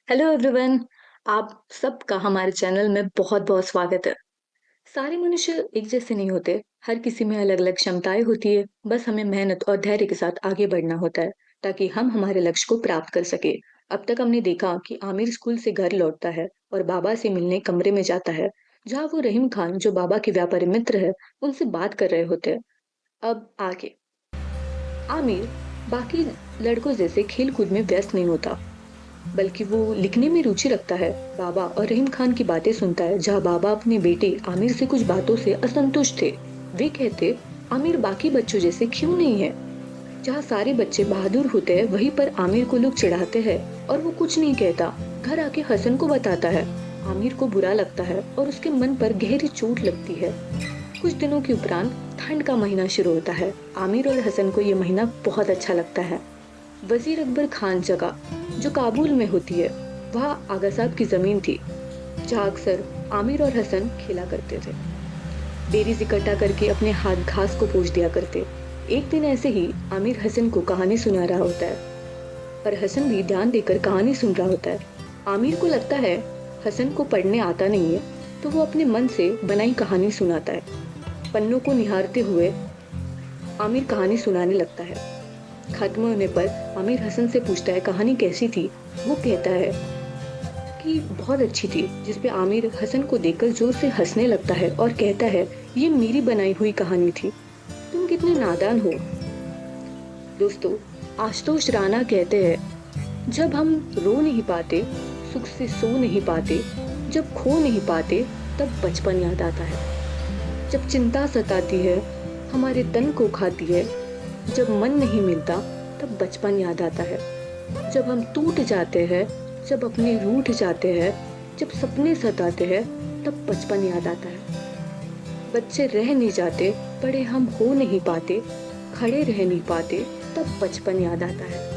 Hello everyone. आप सबका हमारे चैनल में बहुत-बहुत स्वागत है। सारे मनुष्य एक जैसे नहीं होते। हर किसी में अलग-अलग क्षमताएं होती है। बस हमें मेहनत और धैर्य के साथ आगे बढ़ना होता है ताकि हम हमारे लक्ष्य को प्राप्त कर सके। अब तक हमने देखा कि आमिर स्कूल से घर लौटता है और बाबा से मिलने कमरे में जाता है, जहाँ वो रहीम खान जो बाबा के व्यापारी मित्र है, उनसे बात कर रहे होते हैं। अब आगे आमिर बाकी लड़कों जैसे खेल कूद में व्यस्त नहीं होता, बल्कि वो लिखने में रुचि रखता है। बाबा और रहीम खान की बातें सुनता है, जहाँ बाबा अपने बेटे आमिर से कुछ बातों से असंतुष्ट थे। वे कहते, आमिर बाकी बच्चों जैसे क्यों नहीं है? जहाँ सारे बच्चे बहादुर होते हैं, वहीं पर आमिर को लोग चिढ़ाते हैं और वो कुछ नहीं कहता। घर आके हसन को बताता है। आमिर को बुरा लगता है और उसके मन पर गहरी चोट लगती है। कुछ दिनों के उपरांत ठंड का महीना शुरू होता है। आमिर और हसन को ये महीना बहुत अच्छा लगता है। वजीर अकबर खान जगह जो काबुल में होती है, वहाँ आगा साहब की जमीन थी, जहाँ अक्सर आमिर और हसन खेला करते थे। बेरीज इकट्ठा करके अपने हाथ घास को पोंछ दिया करते। एक दिन ऐसे ही आमिर हसन को कहानी सुना रहा होता है और हसन भी ध्यान देकर कहानी सुन रहा होता है। आमिर को लगता है हसन को पढ़ने आता नहीं है, तो वो अपने मन से बनाई कहानी सुनाता है। पन्नों को निहारते हुए आमिर कहानी सुनाने लगता है। खत्म होने पर आमिर हसन से पूछता है कहानी कैसी थी। वो कहता है कि बहुत अच्छी थी, जिस पे आमिर हसन को देखकर जोर से हंसने लगता है और कहता है ये मेरी बनाई हुई कहानी थी, तुम कितने नादान हो। दोस्तों, आशुतोष राणा कहते हैं जब हम रो नहीं पाते, सुख से सो नहीं पाते, जब खो नहीं पाते, तब बचपन याद आता है। जब चिंता सताती है, हमारे तन को खाती है, जब मन नहीं मिलता, तब बचपन याद आता है। जब हम टूट जाते हैं, जब अपने रूठ जाते हैं, जब सपने सताते हैं, तब बचपन याद आता है। बच्चे रह नहीं जाते, बड़े हम हो नहीं पाते, खड़े रह नहीं पाते, तब बचपन याद आता है।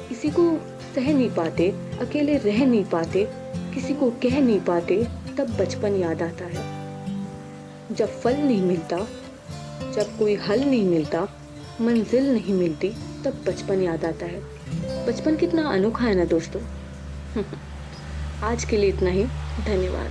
किसी को सह नहीं पाते, अकेले रह नहीं पाते, किसी को कह नहीं पाते, तब बचपन याद आता है। जब फल नहीं मिलता, जब कोई हल नहीं मिलता, मंजिल नहीं मिलती, तब बचपन याद आता है। बचपन कितना अनोखा है ना दोस्तों। आज के लिए इतना ही। धन्यवाद।